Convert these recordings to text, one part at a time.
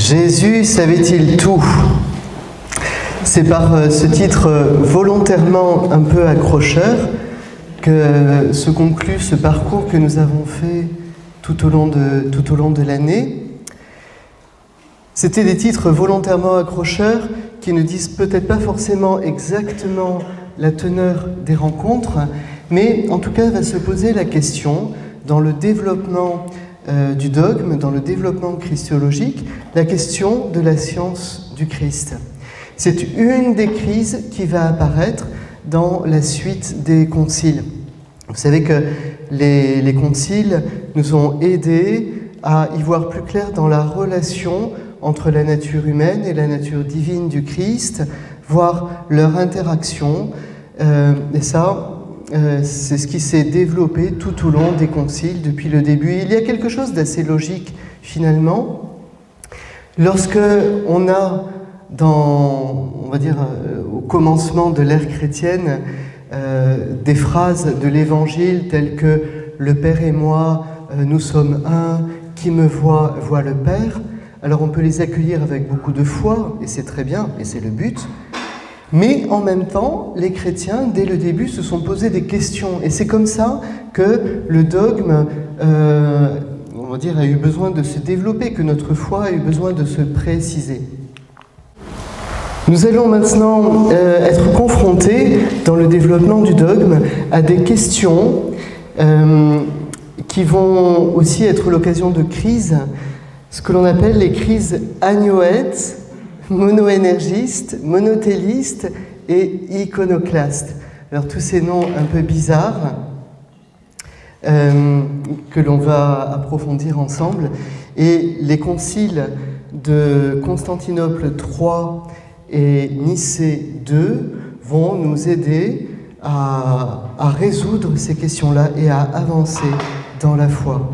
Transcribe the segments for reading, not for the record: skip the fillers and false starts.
Jésus savait-il tout? C'est par ce titre volontairement un peu accrocheur que se conclut ce parcours que nous avons fait tout au long de l'année. C'était des titres volontairement accrocheurs qui ne disent peut-être pas forcément exactement la teneur des rencontres, mais en tout cas va se poser la question, dans le développement du dogme, dans le développement christologique, la question de la science du Christ. C'est une des crises qui va apparaître dans la suite des conciles. Vous savez que les conciles nous ont aidés à y voir plus clair dans la relation entre la nature humaine et la nature divine du Christ, voir leur interaction. Et ça, c'est ce qui s'est développé tout au long des conciles depuis le début. Il y a quelque chose d'assez logique finalement. Lorsque on a on va dire, au commencement de l'ère chrétienne, des phrases de l'Évangile telles que « Le Père et moi, nous sommes un, qui me voit, voit le Père », alors on peut les accueillir avec beaucoup de foi, et c'est très bien, et c'est le but. Mais en même temps, les chrétiens, dès le début, se sont posé des questions. Et c'est comme ça que le dogme, on va dire, a eu besoin de se développer, que notre foi a eu besoin de se préciser. Nous allons maintenant être confrontés, dans le développement du dogme, à des questions qui vont aussi être l'occasion de crises, ce que l'on appelle les crises agnoètes, monoénergistes, monothélistes et iconoclastes. Alors tous ces noms un peu bizarres que l'on va approfondir ensemble. Et les conciles de Constantinople III et Nicée II vont nous aider à résoudre ces questions-là et à avancer dans la foi.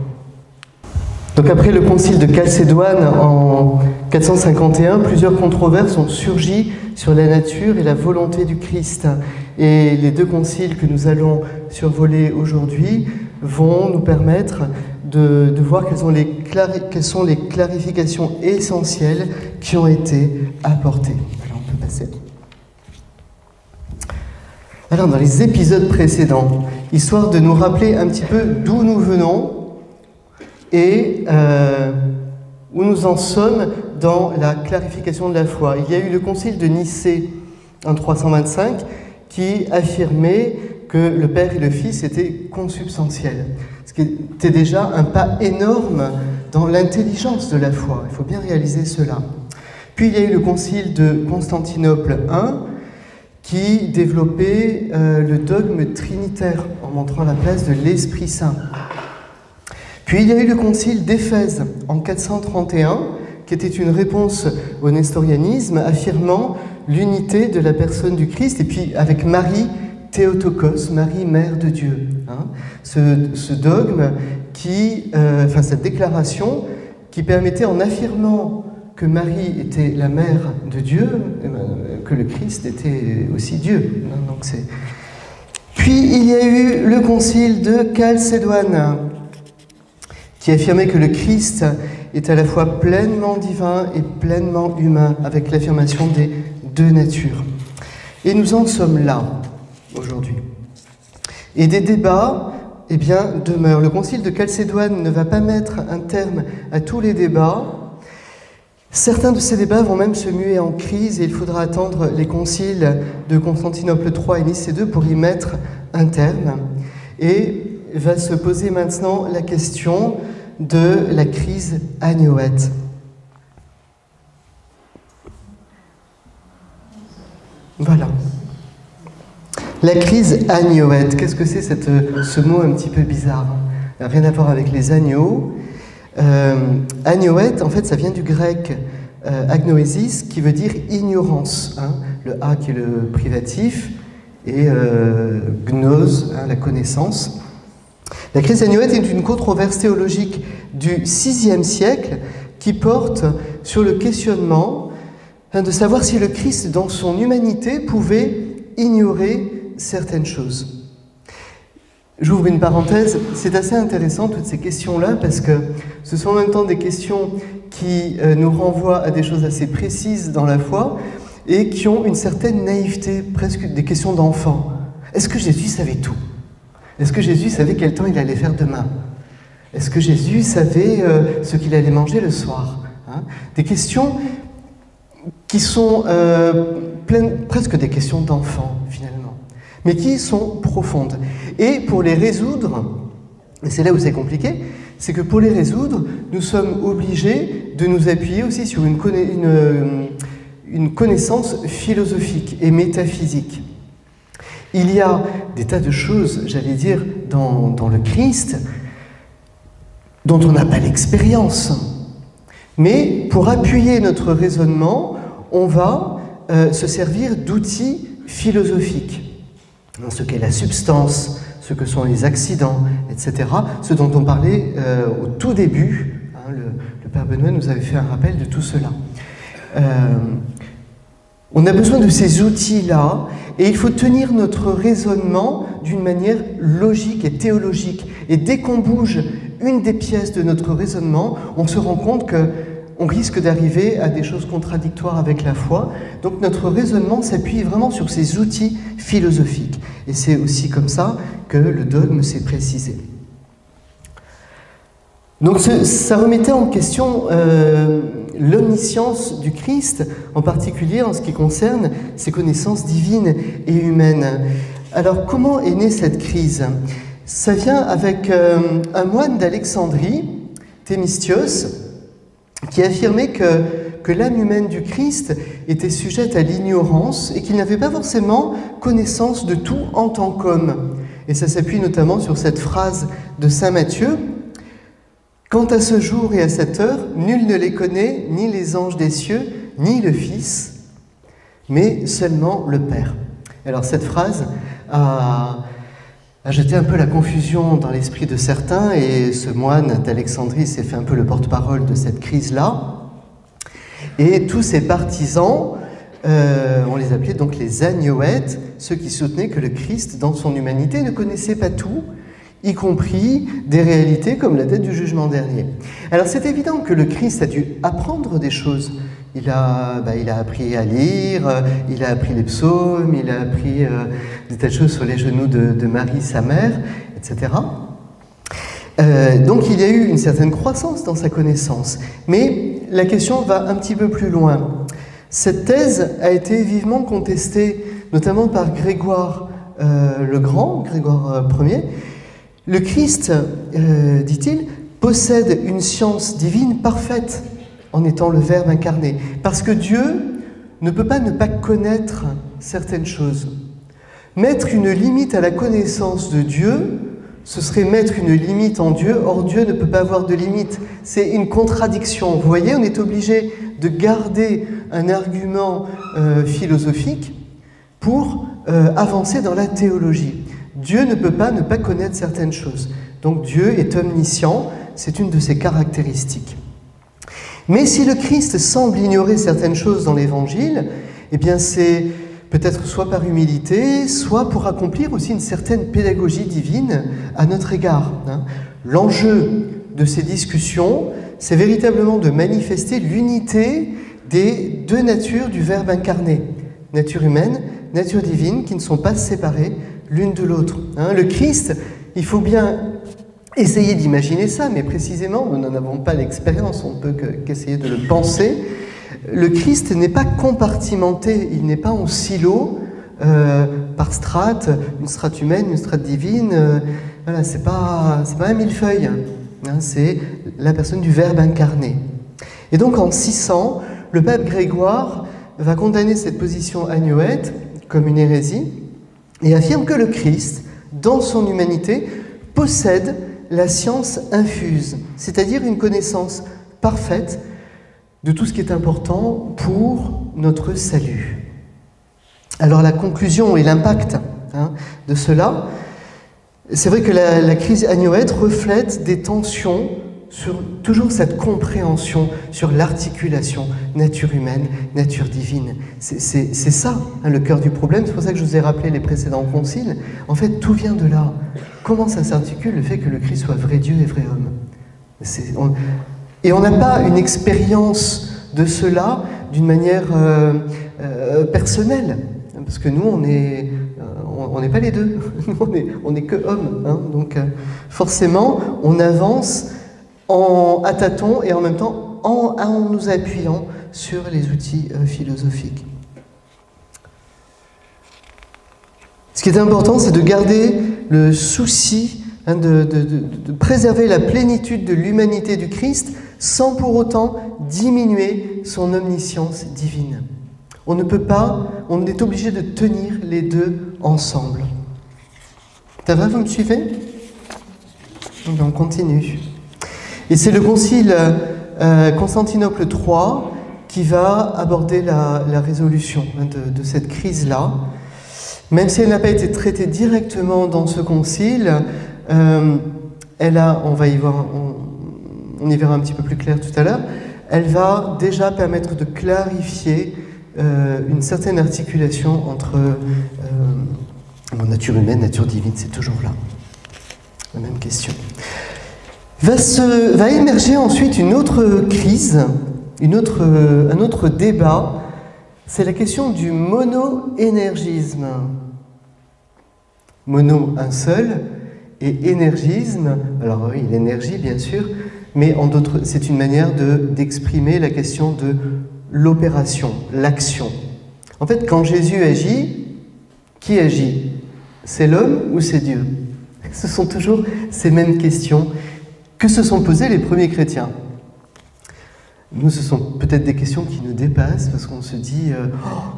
Donc après le concile de Chalcédoine en 451, plusieurs controverses ont surgi sur la nature et la volonté du Christ. Et les deux conciles que nous allons survoler aujourd'hui vont nous permettre de voir quelles sont les clarifications essentielles qui ont été apportées. Alors on peut passer. Alors dans les épisodes précédents, histoire de nous rappeler un petit peu d'où nous venons, et où nous en sommes dans la clarification de la foi. Il y a eu le concile de Nicée en 325 qui affirmait que le Père et le Fils étaient consubstantiels, ce qui était déjà un pas énorme dans l'intelligence de la foi. Il faut bien réaliser cela. Puis il y a eu le concile de Constantinople I qui développait le dogme trinitaire en montrant la place de l'Esprit Saint. Puis il y a eu le concile d'Éphèse en 431, qui était une réponse au nestorianisme, affirmant l'unité de la personne du Christ, et puis avec Marie Théotokos, Marie Mère de Dieu. Ce dogme, cette déclaration qui permettait, en affirmant que Marie était la Mère de Dieu, que le Christ était aussi Dieu. Puis il y a eu le concile de Chalcédoine, qui affirmait que le Christ est à la fois pleinement divin et pleinement humain, avec l'affirmation des deux natures. Et nous en sommes là, aujourd'hui. Et des débats, demeurent. Le concile de Chalcédoine ne va pas mettre un terme à tous les débats. Certains de ces débats vont même se muer en crise, et il faudra attendre les conciles de Constantinople III et Nicée II pour y mettre un terme. Et va se poser maintenant la question de la crise agnoète. Voilà. La crise agnoète, qu'est-ce que c'est ce mot un petit peu bizarre? Rien à voir avec les agneaux. Agnoète, en fait, ça vient du grec agnoésis, qui veut dire ignorance. Le A qui est le privatif, et gnose, la connaissance. La crise agnoète est une controverse théologique du VIe siècle qui porte sur le questionnement de savoir si le Christ, dans son humanité, pouvait ignorer certaines choses. J'ouvre une parenthèse, c'est assez intéressant toutes ces questions-là parce que ce sont en même temps des questions qui nous renvoient à des choses assez précises dans la foi et qui ont une certaine naïveté, presque des questions d'enfant. Est-ce que Jésus savait tout? Est-ce que Jésus savait quel temps il allait faire demain? Est-ce que Jésus savait ce qu'il allait manger le soir? Des questions qui sont presque des questions d'enfants, finalement, mais qui sont profondes. Et pour les résoudre, et c'est là où c'est compliqué, c'est que pour les résoudre, nous sommes obligés de nous appuyer aussi sur une connaissance philosophique et métaphysique. Il y a des tas de choses, j'allais dire, dans le Christ, dont on n'a pas l'expérience. Mais pour appuyer notre raisonnement, on va se servir d'outils philosophiques. Ce qu'est la substance, ce que sont les accidents, etc. Ce dont on parlait au tout début. Le Père Benoît nous avait fait un rappel de tout cela. On a besoin de ces outils-là, et il faut tenir notre raisonnement d'une manière logique et théologique. Et dès qu'on bouge une des pièces de notre raisonnement, on se rend compte qu'on risque d'arriver à des choses contradictoires avec la foi. Donc notre raisonnement s'appuie vraiment sur ces outils philosophiques. Et c'est aussi comme ça que le dogme s'est précisé. Donc ça remettait en question l'omniscience du Christ, en particulier en ce qui concerne ses connaissances divines et humaines. Alors comment est née cette crise? Ça vient avec un moine d'Alexandrie, Thémistios, qui affirmait que l'âme humaine du Christ était sujette à l'ignorance et qu'il n'avait pas forcément connaissance de tout en tant qu'homme. Et ça s'appuie notamment sur cette phrase de saint Matthieu: « Quant à ce jour et à cette heure, nul ne les connaît, ni les anges des cieux, ni le Fils, mais seulement le Père. » Alors cette phrase a jeté un peu la confusion dans l'esprit de certains, et ce moine d'Alexandrie s'est fait un peu le porte-parole de cette crise-là. Et tous ces partisans, on les appelait donc les agnoètes, ceux qui soutenaient que le Christ, dans son humanité, ne connaissait pas tout, y compris des réalités comme la date du jugement dernier. Alors c'est évident que le Christ a dû apprendre des choses. Il a appris à lire, il a appris les psaumes, il a appris des tas de choses sur les genoux de Marie, sa mère, etc. Donc il y a eu une certaine croissance dans sa connaissance. Mais la question va un petit peu plus loin. Cette thèse a été vivement contestée, notamment par Grégoire le Grand, Grégoire Ier. Le Christ, dit-il, possède une science divine parfaite en étant le Verbe incarné, parce que Dieu ne peut pas ne pas connaître certaines choses. Mettre une limite à la connaissance de Dieu, ce serait mettre une limite en Dieu, or Dieu ne peut pas avoir de limite. C'est une contradiction. Vous voyez, on est obligé de garder un argument philosophique pour avancer dans la théologie. Dieu ne peut pas ne pas connaître certaines choses. Donc Dieu est omniscient, c'est une de ses caractéristiques. Mais si le Christ semble ignorer certaines choses dans l'Évangile, eh bien c'est peut-être soit par humilité, soit pour accomplir aussi une certaine pédagogie divine à notre égard. L'enjeu de ces discussions, c'est véritablement de manifester l'unité des deux natures du Verbe incarné, nature humaine, nature divine, qui ne sont pas séparées l'une de l'autre. Le Christ, il faut bien essayer d'imaginer ça, mais précisément, nous n'en avons pas l'expérience, on ne peut qu'essayer de le penser. Le Christ n'est pas compartimenté, il n'est pas en silo, par strates, une strate humaine, une strate divine, voilà, c'est pas un millefeuille, c'est la personne du Verbe incarné. Et donc en 600, le pape Grégoire va condamner cette position agnoète comme une hérésie, et affirme que le Christ, dans son humanité, possède la science infuse, c'est-à-dire une connaissance parfaite de tout ce qui est important pour notre salut. Alors la conclusion et l'impact de cela, c'est vrai que la crise agnoète reflète des tensions sur toujours cette compréhension sur l'articulation nature humaine, nature divine. C'est ça le cœur du problème, c'est pour ça que je vous ai rappelé les précédents conciles. En fait, tout vient de là. Comment ça s'articule le fait que le Christ soit vrai Dieu et vrai homme? Et on n'a pas une expérience de cela d'une manière personnelle, parce que nous, on n'est pas les deux, on n'est que hommes, hein, donc forcément, on avance à tâtons et en même temps en nous appuyant sur les outils philosophiques. Ce qui est important, c'est de garder le souci de préserver la plénitude de l'humanité du Christ sans pour autant diminuer son omniscience divine. On ne peut pas, on est obligé de tenir les deux ensemble. Ça va, vous me suivez? On continue. Et c'est le concile Constantinople III qui va aborder la résolution de cette crise-là. Même si elle n'a pas été traitée directement dans ce concile, elle a, on va y voir, on y verra un petit peu plus clair tout à l'heure, elle va déjà permettre de clarifier une certaine articulation entre nature humaine, nature divine, c'est toujours là. La même question. Va émerger ensuite une autre crise, un autre débat, c'est la question du monoénergisme. Mono, un seul, et énergisme, alors oui, l'énergie bien sûr, mais c'est une manière d'exprimer la question de l'opération, l'action. En fait, quand Jésus agit, qui agit? C'est l'homme ou c'est Dieu? Ce sont toujours ces mêmes questions que se sont posées les premiers chrétiens. Nous, ce sont peut-être des questions qui nous dépassent, parce qu'on se dit,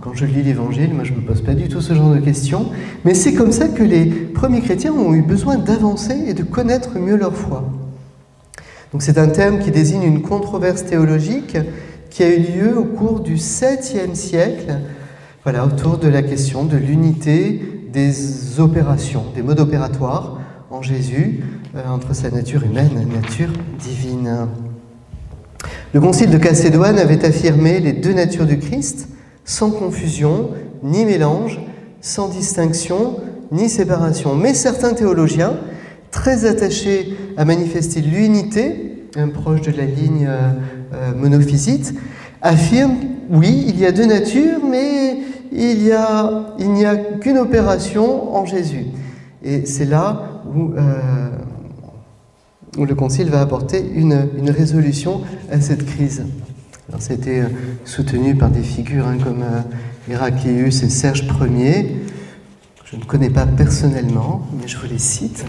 quand je lis l'Évangile, moi je ne me pose pas du tout ce genre de questions, mais c'est comme ça que les premiers chrétiens ont eu besoin d'avancer et de connaître mieux leur foi. Donc c'est un terme qui désigne une controverse théologique qui a eu lieu au cours du 7e siècle, voilà, autour de la question de l'unité des opérations, des modes opératoires en Jésus, entre sa nature humaine et sa nature divine. Le concile de Chalcédoine avait affirmé les deux natures du Christ, sans confusion, ni mélange, sans distinction, ni séparation. Mais certains théologiens, très attachés à manifester l'unité, proche de la ligne monophysite, affirment, oui, il y a deux natures, mais il n'y a qu'une opération en Jésus. Et c'est là où le Concile va apporter une résolution à cette crise. Alors, ça a été soutenu par des figures comme Héraclius et Serge Ier. Je ne connais pas personnellement, mais je vous les cite.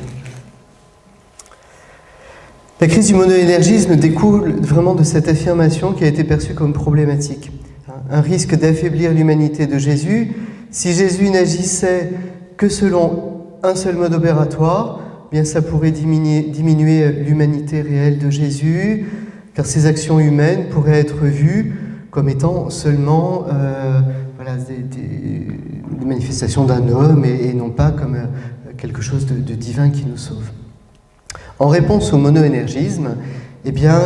La crise du monoénergisme découle vraiment de cette affirmation qui a été perçue comme problématique. Un risque d'affaiblir l'humanité de Jésus. Si Jésus n'agissait que selon un seul mode opératoire, bien ça pourrait diminuer l'humanité réelle de Jésus, car ses actions humaines pourraient être vues comme étant seulement des manifestations d'un homme et non pas comme quelque chose de divin qui nous sauve. En réponse au monoénergisme, eh bien,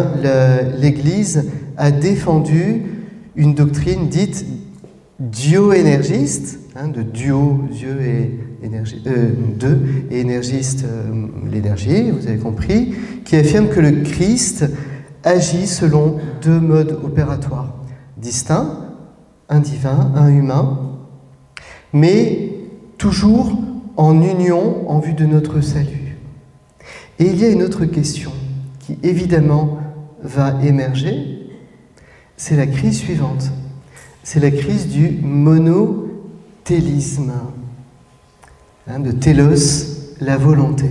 l'Église a défendu une doctrine dite dioénergiste, de duo, Dieu et énergie, deux, et énergiste, l'énergie, vous avez compris, qui affirme que le Christ agit selon deux modes opératoires distincts, un divin, un humain, mais toujours en union en vue de notre salut. Et il y a une autre question qui évidemment va émerger, c'est la crise suivante. C'est la crise du monothélisme, de télos, la volonté.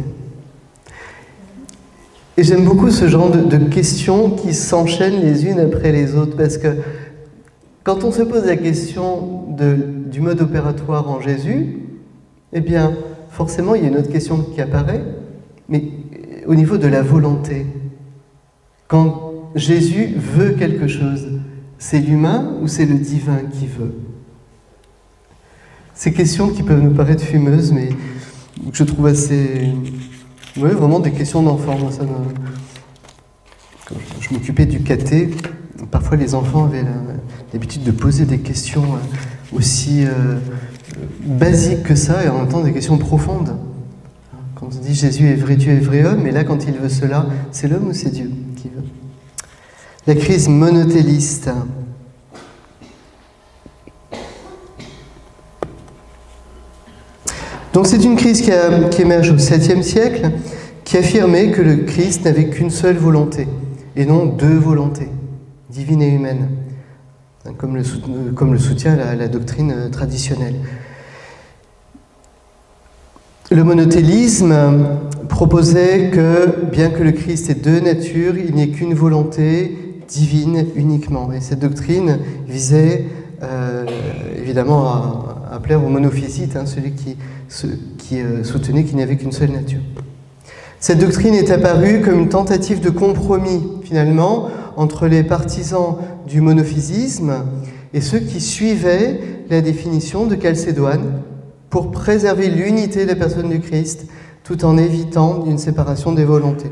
Et j'aime beaucoup ce genre de questions qui s'enchaînent les unes après les autres, parce que quand on se pose la question du mode opératoire en Jésus, eh bien, forcément, il y a une autre question qui apparaît, mais au niveau de la volonté. Quand Jésus veut quelque chose, c'est l'humain ou c'est le divin qui veut? Ces questions qui peuvent nous paraître fumeuses, mais que je trouve assez... Oui, vraiment des questions d'enfants. Quand je m'occupais du caté, parfois les enfants avaient l'habitude de poser des questions aussi basiques que ça, et en même temps des questions profondes. Quand on dit Jésus est vrai Dieu et vrai homme, mais là quand il veut cela, c'est l'homme ou c'est Dieu qui veut? La crise monothéiste. Donc c'est une crise qui émerge au 7e siècle, qui affirmait que le Christ n'avait qu'une seule volonté, et non deux volontés, divine et humaine, comme le soutient la doctrine traditionnelle. Le monothélisme proposait que, bien que le Christ ait deux natures, il n'y ait qu'une volonté divine uniquement. Et cette doctrine visait évidemment à plaire aux monophysites, celui qui soutenait qu'il n'y avait qu'une seule nature. Cette doctrine est apparue comme une tentative de compromis, finalement, entre les partisans du monophysisme et ceux qui suivaient la définition de Chalcédoine pour préserver l'unité de la personne du Christ, tout en évitant une séparation des volontés.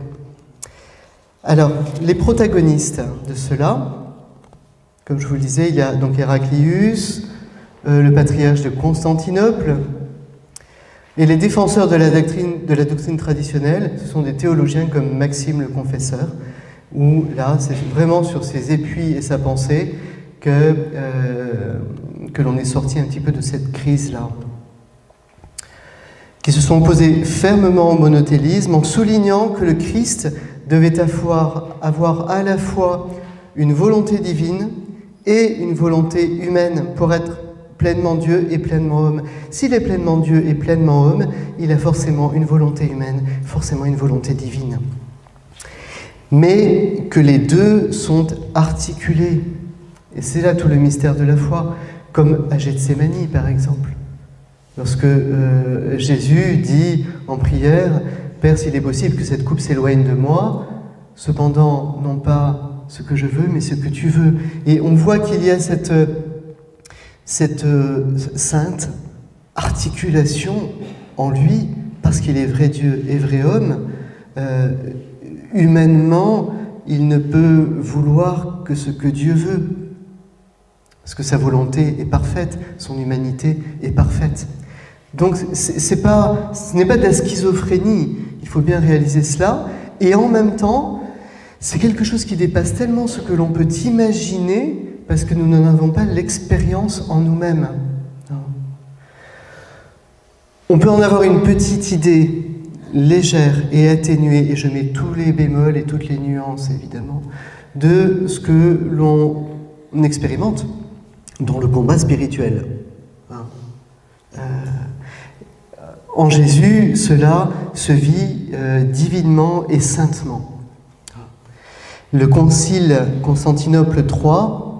Alors, les protagonistes de cela, comme je vous le disais, il y a donc Héraclius, le patriarche de Constantinople, et les défenseurs de la doctrine traditionnelle, ce sont des théologiens comme Maxime le Confesseur, où là, c'est vraiment sur ses épuis et sa pensée que l'on est sorti un petit peu de cette crise-là, qui se sont opposés fermement au monothélisme en soulignant que le Christ devait avoir à la fois une volonté divine et une volonté humaine pour être pleinement Dieu et pleinement homme. S'il est pleinement Dieu et pleinement homme, il a forcément une volonté humaine, forcément une volonté divine. Mais que les deux sont articulés. Et c'est là tout le mystère de la foi, comme à Gethsémani par exemple. Lorsque Jésus dit en prière « Père, s'il est possible que cette coupe s'éloigne de moi, cependant, non pas ce que je veux, mais ce que tu veux. » Et on voit qu'il y a cette sainte articulation en lui, parce qu'il est vrai Dieu et vrai homme. Humainement, il ne peut vouloir que ce que Dieu veut, parce que sa volonté est parfaite, son humanité est parfaite. Donc ce n'est pas de la schizophrénie, il faut bien réaliser cela, et en même temps, c'est quelque chose qui dépasse tellement ce que l'on peut imaginer, parce que nous n'en avons pas l'expérience en nous-mêmes. On peut en avoir une petite idée, légère et atténuée, et je mets tous les bémols et toutes les nuances, évidemment, de ce que l'on expérimente dans le combat spirituel. En Jésus, cela se vit divinement et saintement. Le concile Constantinople III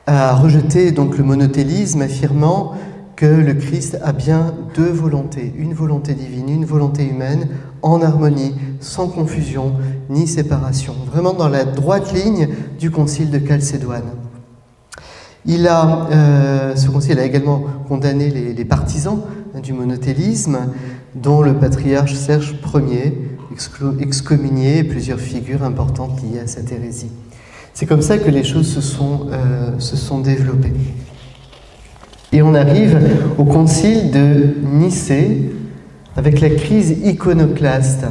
a rejeté donc le monothélisme, affirmant que le Christ a bien deux volontés, une volonté divine, une volonté humaine, en harmonie, sans confusion ni séparation, vraiment dans la droite ligne du concile de Chalcédoine. Ce concile a également condamné les partisans du monothélisme, dont le patriarche Serge Ier, excommunié, et plusieurs figures importantes liées à cette hérésie. C'est comme ça que les choses se sont développées. Et on arrive au concile de Nicée, avec la crise iconoclaste.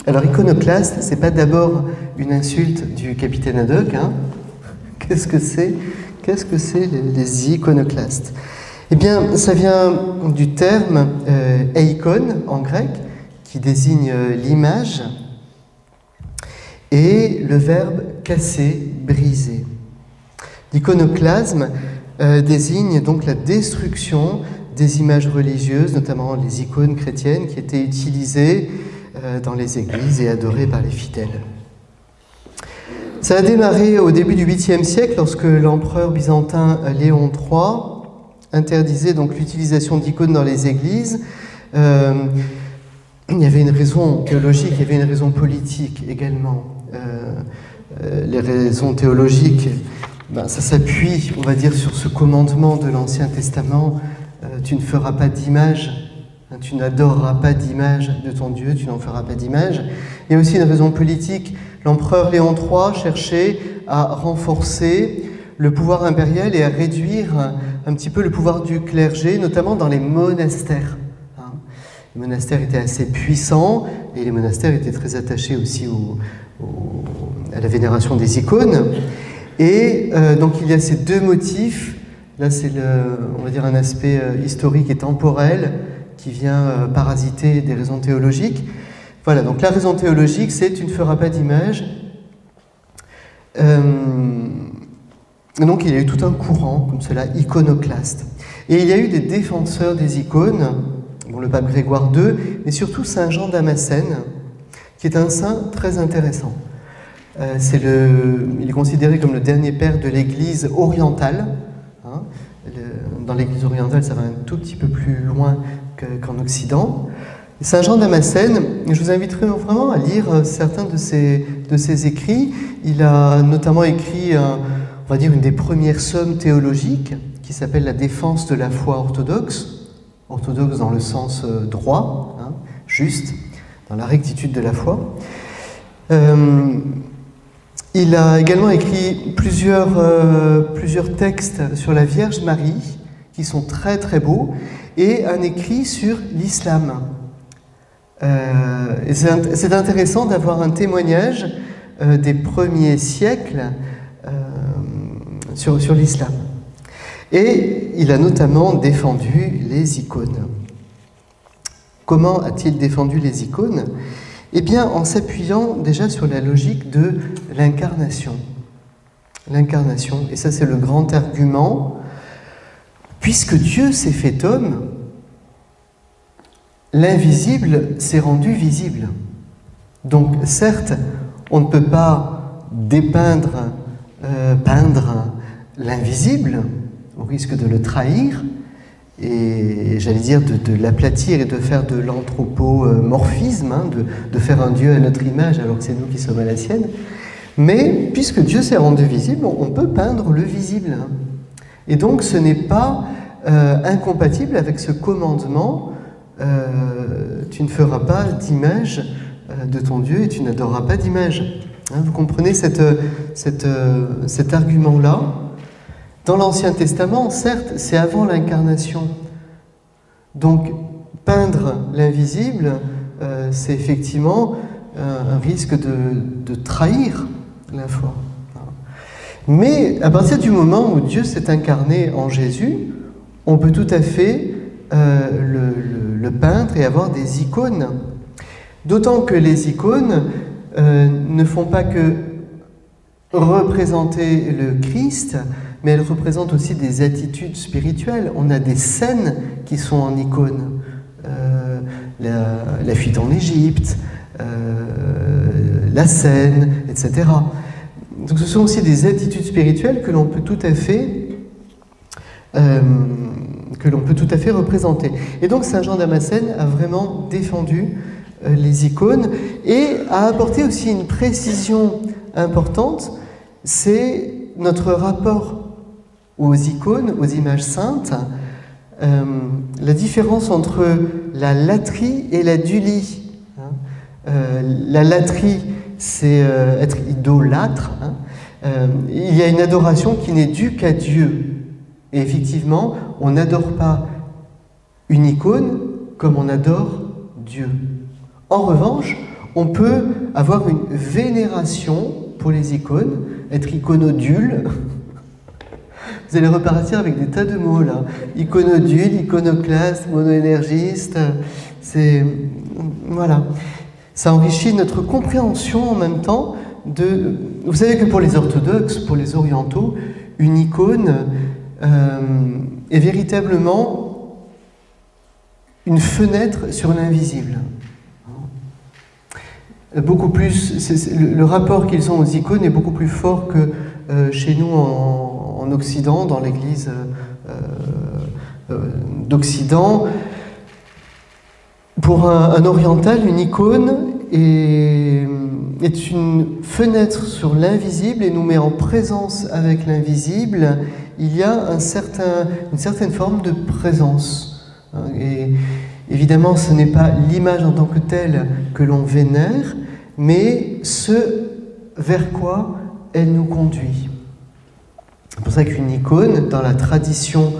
Alors iconoclaste, c'est pas d'abord une insulte du capitaine Haddock, Qu'est-ce que c'est les iconoclastes? Eh bien, ça vient du terme eikon en grec, qui désigne l'image, et le verbe casser, briser. L'iconoclasme désigne donc la destruction des images religieuses, notamment les icônes chrétiennes qui étaient utilisées dans les églises et adorées par les fidèles. Ça a démarré au début du 8e siècle lorsque l'empereur byzantin Léon III interdisait donc l'utilisation d'icônes dans les églises. Il y avait une raison théologique, il y avait une raison politique également. Les raisons théologiques, ça s'appuie, on va dire, sur ce commandement de l'Ancien Testament. Tu ne feras pas d'image, tu n'adoreras pas d'image de ton Dieu, tu n'en feras pas d'image. Il y a aussi une raison politique. L'empereur Léon III cherchait à renforcer le pouvoir impérial et à réduire un petit peu le pouvoir du clergé, notamment dans les monastères. Les monastères étaient assez puissants et les monastères étaient très attachés aussi la vénération des icônes. Et donc il y a ces deux motifs. Là, c'est, on va dire, un aspect historique et temporel qui vient parasiter des raisons théologiques. Voilà, donc la raison théologique, c'est « tu ne feras pas d'image ». Donc il y a eu tout un courant, comme cela, iconoclaste. Et il y a eu des défenseurs des icônes, bon, le pape Grégoire II, mais surtout Saint Jean Damascène, qui est un saint très intéressant. Il est considéré comme le dernier père de l'Église orientale. Hein. Dans l'Église orientale, ça va un tout petit peu plus loin qu'en Occident. Saint Jean Damascène, je vous inviterai vraiment à lire certains de ses écrits. Il a notamment écrit, on va dire, une des premières sommes théologiques qui s'appelle La défense de la foi orthodoxe. Orthodoxe dans le sens droit, hein, juste, dans la rectitude de la foi. Il a également écrit plusieurs textes sur la Vierge Marie, qui sont très très beaux, et un écrit sur l'islam. C'est intéressant d'avoir un témoignage des premiers siècles sur l'islam. Et il a notamment défendu les icônes. Comment a-t-il défendu les icônes? Eh bien, en s'appuyant déjà sur la logique de l'incarnation. L'incarnation, et ça c'est le grand argument, puisque Dieu s'est fait homme, l'invisible s'est rendu visible. Donc, certes, on ne peut pas peindre l'invisible, au risque de le trahir, et j'allais dire de l'aplatir et de faire de l'anthropomorphisme, hein, de faire un Dieu à notre image alors que c'est nous qui sommes à la sienne. Mais puisque Dieu s'est rendu visible, on peut peindre le visible. Et donc ce n'est pas incompatible avec ce commandement tu ne feras pas d'image de ton Dieu et tu n'adoreras pas d'image. Hein, vous comprenez cet argument-là? Dans l'Ancien Testament, certes, c'est avant l'incarnation. Donc, peindre l'invisible, c'est effectivement un risque de trahir la foi. Mais à partir du moment où Dieu s'est incarné en Jésus, on peut tout à fait le peindre et avoir des icônes. D'autant que les icônes ne font pas que représenter le Christ, mais elles représentent aussi des attitudes spirituelles. On a des scènes qui sont en icône. La fuite en Égypte, la Seine, etc. Donc ce sont aussi des attitudes spirituelles que l'on peut tout à fait représenter. Et donc Saint Jean Damascène a vraiment défendu les icônes et a apporté aussi une précision importante, c'est notre rapport aux icônes, aux images saintes, la différence entre la latrie et la dulie. La latrie, c'est être idolâtre. Il y a une adoration qui n'est due qu'à Dieu. Et effectivement, on n'adore pas une icône comme on adore Dieu. En revanche, on peut avoir une vénération pour les icônes, être iconodule. Vous allez repartir avec des tas de mots là. Iconodule, iconoclaste, monoénergiste. C'est... Voilà. Ça enrichit notre compréhension en même temps de... Vous savez que pour les orthodoxes, pour les orientaux, une icône est véritablement une fenêtre sur l'invisible. Beaucoup plus, le rapport qu'ils ont aux icônes est beaucoup plus fort que chez nous en Occident, dans l'Église d'Occident. Pour un oriental, une icône est une fenêtre sur l'invisible et nous met en présence avec l'invisible. Il y a une certaine forme de présence. Et évidemment, ce n'est pas l'image en tant que telle que l'on vénère, mais ce vers quoi elle nous conduit. C'est pour ça qu'une icône, dans la tradition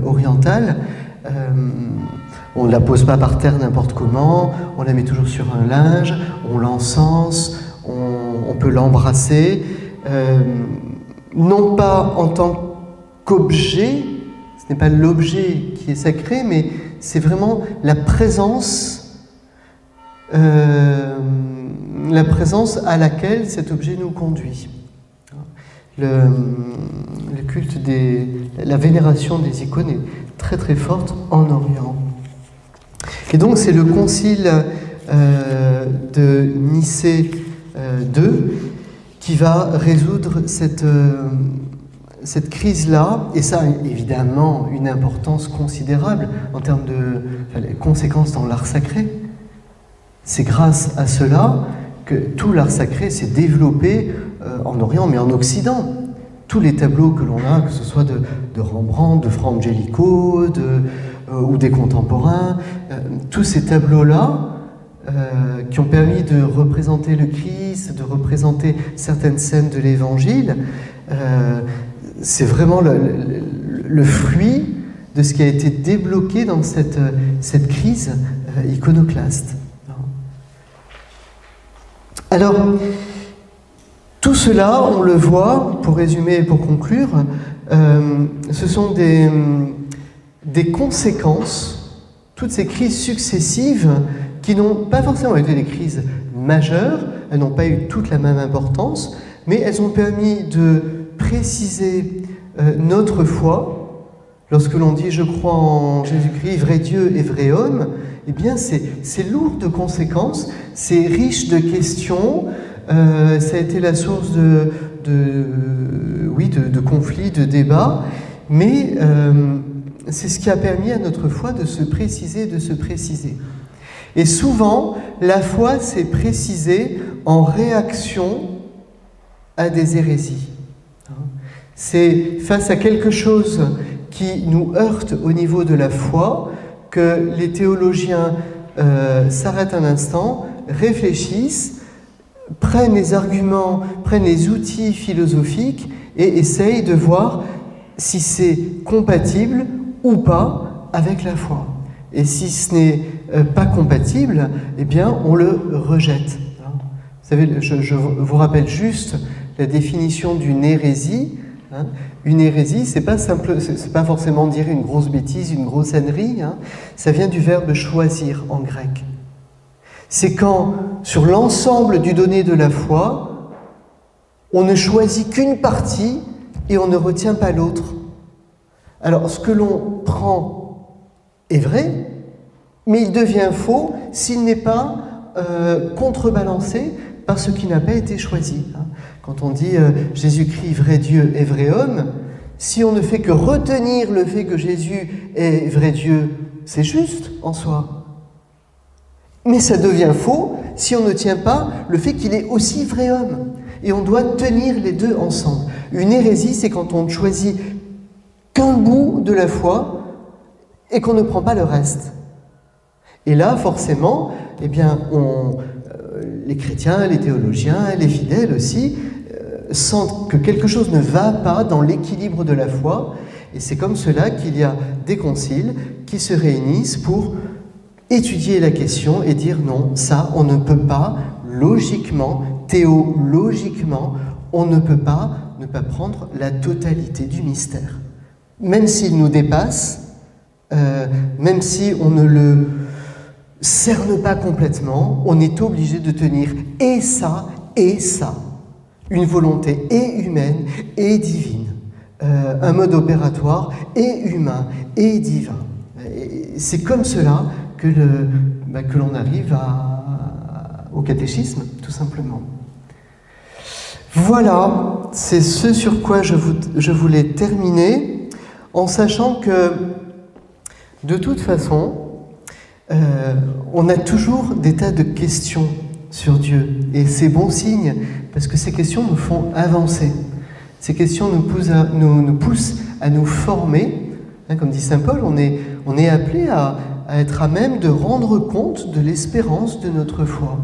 orientale, on ne la pose pas par terre n'importe comment, on la met toujours sur un linge, on l'encense, on peut l'embrasser, non pas en tant qu'objet, ce n'est pas l'objet qui est sacré, mais c'est vraiment la présence à laquelle cet objet nous conduit. Le culte la vénération des icônes est très très forte en Orient. Et donc c'est le concile de Nicée II qui va résoudre cette crise-là, et ça a évidemment une importance considérable en termes de conséquences dans l'art sacré. C'est grâce à cela que tout l'art sacré s'est développé en Orient, mais en Occident. Tous les tableaux que l'on a, que ce soit de Rembrandt, de Fra Angelico, ou des contemporains, tous ces tableaux-là qui ont permis de représenter le Christ, de représenter certaines scènes de l'Évangile, c'est vraiment le fruit de ce qui a été débloqué dans cette crise iconoclaste. Alors, tout cela, on le voit, pour résumer et pour conclure, ce sont des conséquences, toutes ces crises successives qui n'ont pas forcément été des crises majeures, elles n'ont pas eu toute la même importance, mais elles ont permis de préciser notre foi. Lorsque l'on dit « je crois en Jésus-Christ, vrai Dieu et vrai homme », eh bien c'est lourd de conséquences, c'est riche de questions, ça a été la source de conflits, de débats, mais c'est ce qui a permis à notre foi de se préciser, Et souvent, la foi s'est précisée en réaction à des hérésies. C'est face à quelque chose qui nous heurte au niveau de la foi que les théologiens s'arrêtent un instant, réfléchissent, prennent les arguments, prennent les outils philosophiques et essayent de voir si c'est compatible ou pas avec la foi. Et si ce n'est pas compatible, eh bien on le rejette. Vous savez, je vous rappelle juste la définition d'une hérésie. Une hérésie, c'est pas forcément dire une grosse bêtise, une grosse ânerie. Ça vient du verbe choisir en grec. C'est quand, sur l'ensemble du donné de la foi, on ne choisit qu'une partie et on ne retient pas l'autre. Alors, ce que l'on prend est vrai, mais il devient faux s'il n'est pas contrebalancé par ce qui n'a pas été choisi. Quand on dit Jésus-Christ, vrai Dieu et vrai homme, si on ne fait que retenir le fait que Jésus est vrai Dieu, c'est juste en soi. Mais ça devient faux si on ne tient pas le fait qu'il est aussi vrai homme. Et on doit tenir les deux ensemble. Une hérésie, c'est quand on ne choisit qu'un bout de la foi et qu'on ne prend pas le reste. Et là, forcément, eh bien, les chrétiens, les théologiens, les fidèles aussi, sentent que quelque chose ne va pas dans l'équilibre de la foi. Et c'est comme cela qu'il y a des conciles qui se réunissent pour étudier la question et dire non, ça, on ne peut pas, logiquement, théologiquement, on ne peut pas ne pas prendre la totalité du mystère. Même s'il nous dépasse, même si on ne le cerne pas complètement, on est obligé de tenir et ça, une volonté et humaine et divine, un mode opératoire et humain et divin. C'est comme cela que l'on arrive au catéchisme, tout simplement. Voilà, c'est ce sur quoi je voulais terminer, en sachant que, de toute façon, on a toujours des tas de questions sur Dieu, et c'est bon signe, parce que ces questions nous font avancer. Ces questions nous poussent à nous former. Comme dit saint Paul, on est appelé à être à même de rendre compte de l'espérance de notre foi.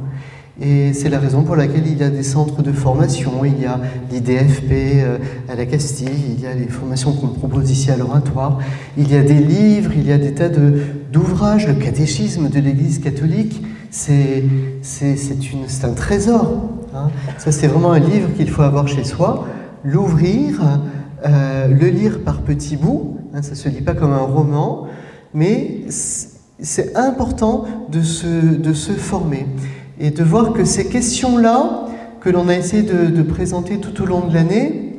Et c'est la raison pour laquelle il y a des centres de formation, il y a l'IDFP à la Castille, il y a les formations qu'on propose ici à l'Oratoire, il y a des livres, il y a des tas d'ouvrages, le catéchisme de l'Église catholique, c'est un trésor. hein. Ça, c'est vraiment un livre qu'il faut avoir chez soi, l'ouvrir, le lire par petits bouts, hein, ça ne se lit pas comme un roman, mais c'est important de se former et de voir que ces questions-là, que l'on a essayé de présenter tout au long de l'année,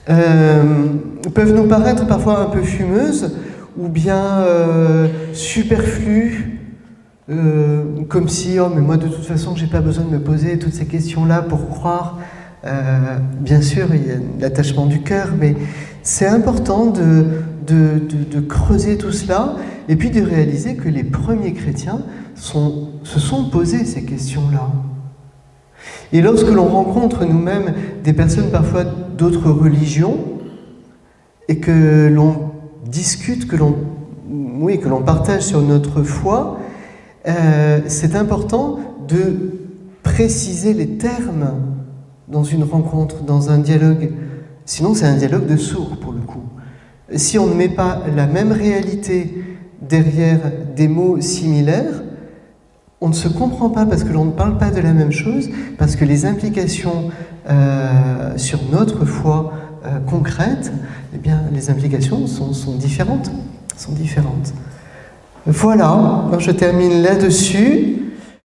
peuvent nous paraître parfois un peu fumeuses ou bien superflues, comme si, oh mais moi de toute façon j'ai pas besoin de me poser toutes ces questions-là pour croire. Bien sûr, il y a l'attachement du cœur, mais c'est important de creuser tout cela et puis de réaliser que les premiers chrétiens se sont posés ces questions-là. Et lorsque l'on rencontre nous-mêmes des personnes parfois d'autres religions et que l'on discute, que l'on partage sur notre foi, c'est important de préciser les termes dans une rencontre, dans un dialogue. Sinon, c'est un dialogue de sourds, pour le coup. Si on ne met pas la même réalité derrière des mots similaires, on ne se comprend pas parce que l'on ne parle pas de la même chose, parce que les implications sur notre foi concrète, eh bien, les implications sont différentes. Voilà, alors je termine là-dessus.